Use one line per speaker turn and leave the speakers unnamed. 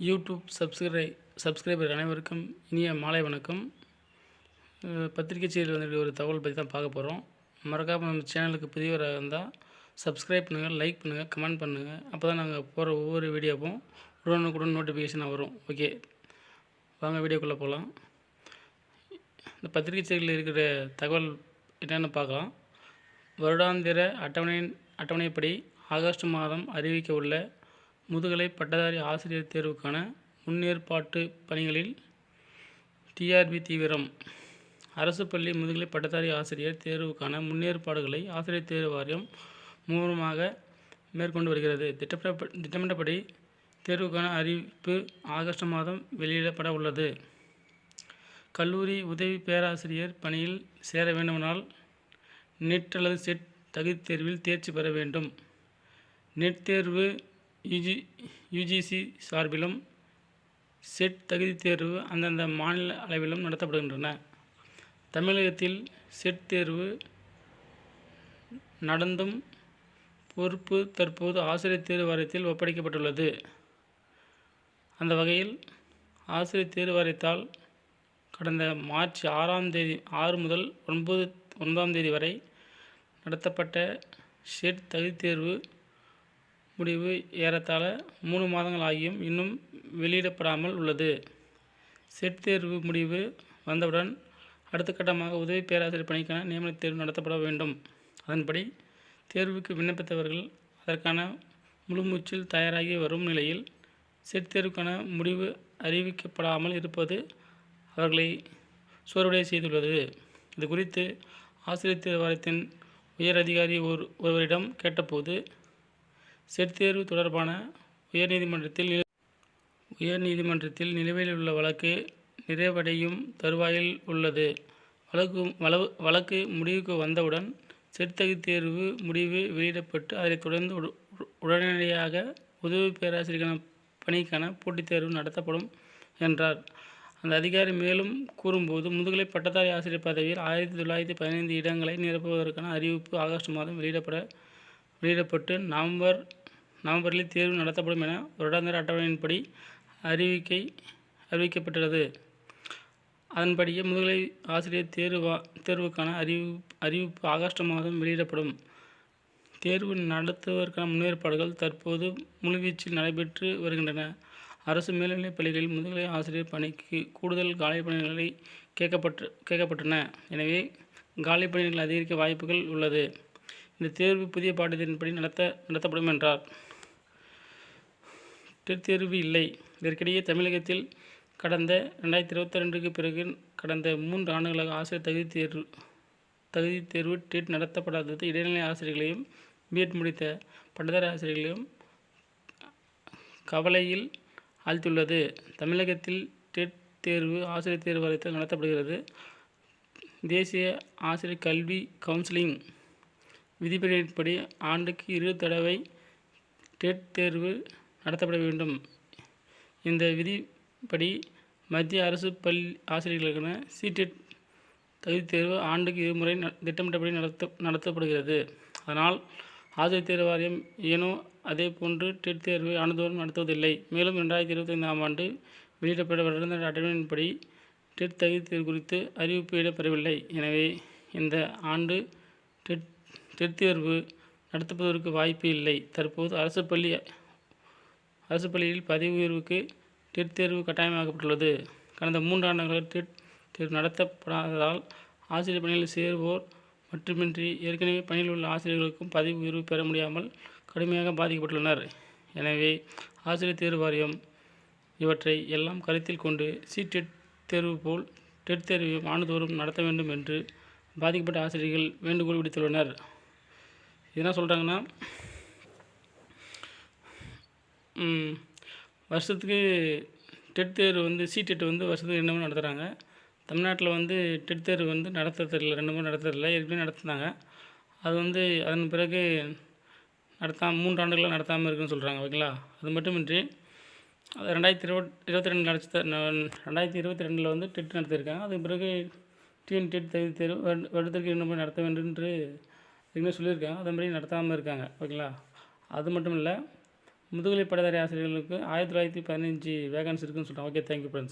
YouTube subscriber அனைவருக்கும் இனிய மாலை வணக்கம். பத்திரிகை செய்தியில் வந்துட்டு ஒரு தகவல் பற்றி தான் பார்க்க போகிறோம். மறக்காமல் நம்ம சேனலுக்கு புதியவராக இருந்தால் சப்ஸ்கிரைப் பண்ணுங்கள், லைக் பண்ணுங்கள், கமெண்ட் பண்ணுங்கள். அப்போ தான் நாங்கள் போகிற ஒவ்வொரு வீடியோவும் உடனுக்குடன் நோட்டிஃபிகேஷனாக வரும். ஓகே, வாங்க வீடியோக்குள்ளே போகலாம். இந்த பத்திரிகை செய்தியில் இருக்கிற தகவல் என்னென்னு பார்க்கலாம். வருடாந்திர அட்டவணைப்படி ஆகஸ்ட் மாதம் அறிவிக்க உள்ள முதுகலை பட்டதாரி ஆசிரியர் தேர்வுக்கான முன்னேற்பாட்டு பணிகளில் டிஆர்பி தீவிரம். அரசு பள்ளி முதுகலை பட்டதாரி ஆசிரியர் தேர்வுக்கான முன்னேற்பாடுகளை ஆசிரியர் தேர்வு வாரியம் மும்முரமாக மேற்கொண்டு வருகிறது. திட்டமிட்டபடி தேர்வுக்கான அறிவிப்பு ஆகஸ்ட் மாதம் வெளியிடப்பட உள்ளது. கல்லூரி உதவி பேராசிரியர் பணியில் சேர வேண்டுமானால் நெட் அல்லது செட் தகுதித் தேர்வில் தேர்ச்சி பெற வேண்டும். நெட் தேர்வு யுஜிசி சார்பிலும், செட் தகுதித் தேர்வு அந்தந்த மாநில அளவிலும் நடத்தப்படுகின்றன. தமிழகத்தில் செட் தேர்வு நடந்தும் பொறுப்பு தற்போது ஆசிரியர் தேர்வு வாரியத்தில் ஒப்படைக்கப்பட்டுள்ளது. அந்த வகையில் ஆசிரியர் தேர்வு வாரியத்தால் கடந்த மார்ச் 6 முதல் 9ஆம் தேதி வரை நடத்தப்பட்ட செட் தகுதித் தேர்வு முடிவு ஏறத்தாழ 3 மாதங்கள் ஆகியும் இன்னும் வெளியிடப்படாமல் உள்ளது. செட் தேர்வு முடிவு வந்தவுடன் அடுத்த கட்டமாக உதவி பேராசிரியர் பணிக்கான நியமன தேர்வு நடத்தப்பட வேண்டும். அதன்படி தேர்வுக்கு விண்ணப்பித்தவர்கள் அதற்கான முழுமூச்சில் தயாராகி வரும் நிலையில் செட் தேர்வுக்கான முடிவு அறிவிக்கப்படாமல் இருப்பது அவர்களை சோர்வடைய செய்துள்ளது. இது குறித்து ஆசிரியர் தேர்வு வாரியத்தின் உயர் அதிகாரி ஒருவரிடம் கேட்டபோது, செட் தேர்வு தொடர்பான உயர்நீதிமன்றத்தில் நிலுவையில் உள்ள வழக்கு நிறைவடையும் தருவாயில் உள்ளது. வழக்கு முடிவுக்கு வந்தவுடன் செட் தகுதித் தேர்வு முடிவு வெளியிடப்பட்டு அதனைத் தொடர்ந்து உடனடியாக உதவி பேராசிரியர் பணிக்கான போட்டித் தேர்வு நடத்தப்படும் என்றார். அந்த அதிகாரி மேலும் கூறும்போது, முதுகலை பட்டதாரி ஆசிரியர் பதவியில் 1915 இடங்களை நிரப்புவதற்கான அறிவிப்பு ஆகஸ்ட் மாதம் வெளியிடப்பட்டு நவம்பரில் தேர்வு நடத்தப்படும் என வருடாந்திர அட்டவணையின்படி அறிவிக்கப்பட்டுள்ளது. அதன்படியே முதுகலை ஆசிரியர் தேர்வுக்கான அறிவிப்பு ஆகஸ்ட் மாதம் வெளியிடப்படும். தேர்வு நடத்துவதற்கான முன்னேற்பாடுகள் தற்போது முழுவீச்சில் நடைபெற்று வருகின்றன. அரசு மேல்நிலைப் பள்ளிகளில் முதுகலை ஆசிரியர் பணிக்கு கூடுதல் காலி பணியிடங்களை கேட்கப்பட்டன. எனவே காலி பணியிடங்கள் அதிகரிக்க வாய்ப்புகள் உள்ளது. இந்த தேர்வு புதிய பாடத்திட்டத்தின்படி நடத்தப்படும் என்றார். டெட் தேர்வு இல்லை. இதற்கிடையே தமிழகத்தில் கடந்த 2022க்கு பிறகு கடந்த 3 ஆண்டுகளாக ஆசிரியர் தகுதித் தேர்வு டெட் நடத்தப்படாதது இடைநிலை ஆசிரியர்களையும் பிஎட் முடித்த பட்டதாரி ஆசிரியர்களையும் கவலையில் ஆழ்த்தியுள்ளது. தமிழகத்தில் டெட் தேர்வு ஆசிரியர் தேர்வு வாரியத்தால் நடத்தப்படுகிறது. தேசிய ஆசிரியர் கல்வி கவுன்சிலிங் விதிமுறையின்படி ஆண்டுக்கு 2 தடவை டெட் தேர்வு நடத்தப்பட வேண்டும். இந்த விதிப்படி மத்திய அரசு பள்ளி ஆசிரியர்களுக்கான சிடெட் தகுதித் தேர்வு ஆண்டுக்கு 2 முறை திட்டமிட்டபடி நடத்தப்படுகிறது. அதனால் ஆசிரியர் தேர்வு வாரியம் ஏனோ அதே போன்று டெட் தேர்வை ஆண்டுதோறும் நடத்துவதில்லை. மேலும் 2025ஆம் ஆண்டு வெளியிடப்பட்ட வருடாந்திர அட்டவணையின்படி டெட் தகுதித் தேர்வு குறித்து அறிவிப்பு இடம்பெறவில்லை. எனவே இந்த ஆண்டு டெட் தேர்வு நடத்துவதற்கு வாய்ப்பு இல்லை. தற்போது அரசு பள்ளியில் பதவி உயர்வுக்கு டெட் தேர்வு கட்டாயமாக்கப்பட்டுள்ளது. கடந்த 3 ஆண்டுகளாக டெட் தேர்வு நடத்தப்படாததால் ஆசிரியர் பணியில் சேருவோர் மட்டுமின்றி ஏற்கனவே பணியில் உள்ள ஆசிரியர்களுக்கும் பதவி உயர்வு பெற முடியாமல் கடுமையாக பாதிக்கப்பட்டுள்ளனர். எனவே ஆசிரியர் தேர்வு வாரியம் இவற்றை எல்லாம் கருத்தில் கொண்டு சிடெட் தேர்வு போல் டெட் தேர்வையும் ஆண்டுதோறும் நடத்த வேண்டும் என்று பாதிக்கப்பட்ட ஆசிரியர்கள் வேண்டுகோள் விடுத்துள்ளனர். என்ன சொல்கிறாங்கன்னா, வருஷத்துக்கு டெட் தேர்வு சிடெட் வருஷத்துக்கு 2 முறை நடத்துகிறாங்க. தமிழ்நாட்டில் டெட் தேர்வு நடத்துறதில்லை, 2 முறை நடத்துறதில்லை. ஏற்கனவே நடத்துனாங்க. அது அதன் பிறகு 3 ஆண்டுகளாக நடத்தாமல் இருக்குன்னு சொல்கிறாங்க. ஓகேங்களா. அது மட்டுமின்றி 2022 டெட் நடத்தியிருக்காங்க. அதுக்கு பிறகு டெட் தகுதித் தேர்வு வருடத்திற்கு 2 முறை நடத்த வேண்டும் என்று ஏற்கனவே சொல்லியிருக்காங்க. அதன்படி நடத்தாமல் இருக்காங்க. ஓகேங்களா. அது மட்டும் இல்லை, முதுகலை பட்டதாரி ஆசிரியர்களுக்கு 1915 வேகன்சி இருக்குதுன்னு சொல்கிறாங்க. Okay, thank you friends.